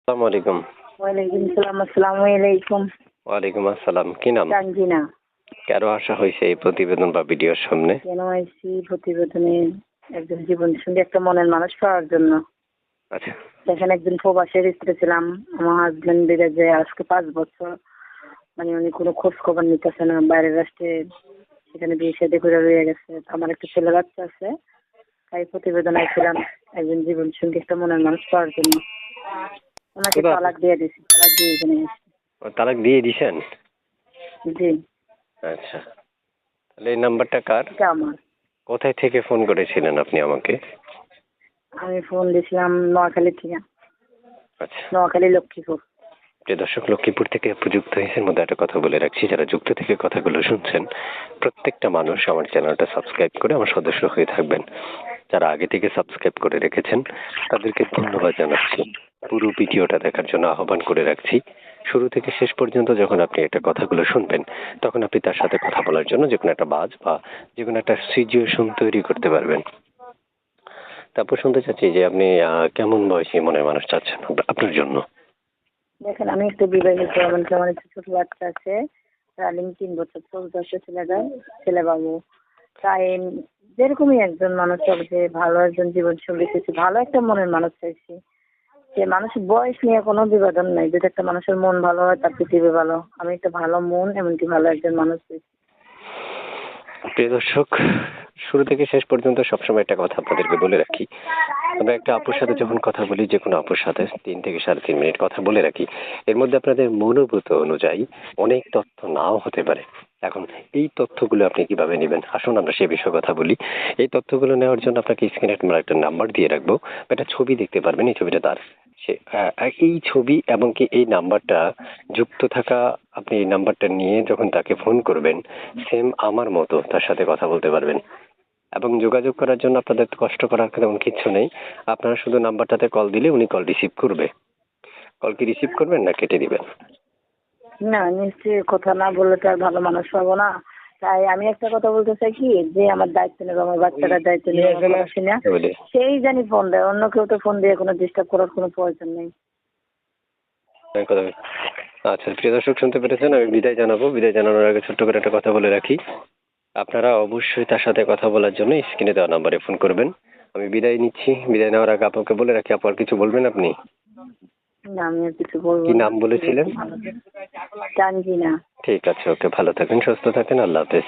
আসসালামু আলাইকুম। ওয়ালাইকুম সালাম। আসসালামু আলাইকুম। ওয়ালাইকুম আসসালাম। কি নাম? তানজিনা। কেন আসা হয়েছে এই প্রতিবেদন বা ভিডিওর সামনে? কেন আইছি প্রতিবেদনে একজন জীবনসঙ্গী একটা মনের মানুষ পাওয়ার জন্য। আচ্ছা। দেখেন একজন প্রবাসের স্ত্রী ছিলাম। আমার হাজবেন্ড বিদেশে আজকে 5 বছর। মানে উনি কোনো খোঁজ খবর নিতেছে না। বাইরের রাষ্ট্রে সেখানে বিয়ে শাদী করে রয়ে গেছে। আমার একটা ছেলে বাচ্চা আছে। তাই প্রতিবেদন আইছিলাম একজন জীবনসঙ্গী একটা মনের মানুষ পাওয়ার জন্য। ওনাকে শুধু তালাক দিয়ে দিছি। তালাক দিয়ে এখানে এসেছি। তালাক দিয়ে দিছেন? জি, আচ্ছা। তাহলে এই নাম্বারটা কার? এটা আমার। কোথায় থেকে ফোন করেছিলেন আপনি আমাকে? আমি ফোন দিয়েছিলাম নোয়াখালী থেকে। আচ্ছা। নোয়াখালী লক্ষ্মীপুর। প্রিয় দর্শক, লক্ষ্মীপুর থেকে প্রযুক্ত হয়েছেন মধ্যে একটা কথা বলে রাখছি, যারা যুক্ত থেকে কথাগুলো শুনছেন প্রত্যেকটা মানুষ আমার চ্যানেলটা সাবস্ক্রাইব করে আমার সদস্য হয়ে থাকবেন। যারা আগে থেকে সাবস্ক্রাইব করে রেখেছেন তাদেরকে ধন্যবাদ জানাচ্ছি। পুরো ভিডিওটা দেখার জন্য আহ্বান করে রাখছি। শুরু থেকে শেষ পর্যন্ত যখন আপনি একটা কথাগুলো শুনবেন তখন আপনি তার সাথে কথা বলার জন্য যে কোনো একটা বাজ বা যে কোনো একটা সিচুয়েশন তৈরি করতে পারবেন। তারপর শুনতে চাচ্ছি যে আপনি কেমন বয়সী মনের মানুষ চাচ্ছেন আপনার জন্য? দেখেন আমি একটু বিবাহিত, এমনকি আমার একটা ছোট বাচ্চা আছে, রানিং 3 বছর চলতেছে ছেলেটা, ছেলে বাবু। তাই যেরকমই একজন মানুষ হবে, যে ভালো একজন জীবন সঙ্গী চাইছি, ভালো একটা মনের মানুষ চাইছি। যে মানুষের বয়স নিয়ে কোনো বিবাদন নাই, যদি একটা মানুষের মন ভালো হয় তার পৃথিবী ভালো। আমি একটা ভালো মন, এমনকি ভালো একজন মানুষ চাইছি। প্রিয় দর্শক, শুরু থেকে শেষ পর্যন্ত সবসময় একটা কথা আপনাদেরকে বলে রাখি, আমরা একটা আপুর সাথে যখন কথা বলি, যে কোনো আপুর সাথে 3 থেকে 3.5 মিনিট কথা বলে রাখি, এর মধ্যে আপনাদের মনোভূত অনুযায়ী অনেক তথ্য নাও হতে পারে। এখন এই তথ্যগুলো আপনি কিভাবে নেবেন, আসুন আমরা সে বিষয়ে কথা বলি। এই তথ্যগুলো নেওয়ার জন্য আপনাকে স্ক্রিনে আমরা একটা নাম্বার দিয়ে রাখবো, একটা ছবি দেখতে পারবেন, এই ছবিটা তার। সে এই ছবি এবং কি এই নাম্বারটা যুক্ত থাকা, আপনি এই নাম্বারটা নিয়ে যখন তাকে ফোন করবেন, সেম আমার মতো তার সাথে কথা বলতে পারবেন। এবং যোগাযোগ করার জন্য আপনাদের কষ্ট করার তেমন কিচ্ছু নেই। আপনারা শুধু নাম্বারটাতে কল দিলে উনি কল রিসিভ করবে। কল কি রিসিভ করবেন না কেটে দিবেন? না, নিশ্চয়ই কথা না বললে তো আর ভালো মানুষ পাবো না। তাই আমি একটা কথা বলতে চাই কি, যে আমার দায়িত্ব নেবে, আমার বাচ্চাটার দায়িত্ব নেবে, আমার পড়াশোনা, বলে সেই জানি ফোন দেয়। অন্য কেউ তো ফোন দিয়ে কোনো ডিস্টার্ব করার কোনো প্রয়োজন নেই। আচ্ছা, প্রিয় দর্শক শুনতে পেরেছেন, আমি বিদায় জানাবো। বিদায় জানানোর আগে ছোট্ট করে একটা কথা বলে রাখি, আপনারা অবশ্যই তার সাথে কথা বলার জন্য স্ক্রিনে দেওয়া নাম্বারে ফোন করবেন। আমি বিদায় নিচ্ছি। বিদায় নেওয়ার আগে আপনাকে বলে রাখি, আপু আর কিছু বলবেন আপনি? না, আমি আর কিছু বলবো কি না। নাম বলেছিলেন? তানজিনা। ঠিক আছে, ওকে, ভালো থাকেন, সুস্থ থাকেন, আল্লাহ হাফেজ।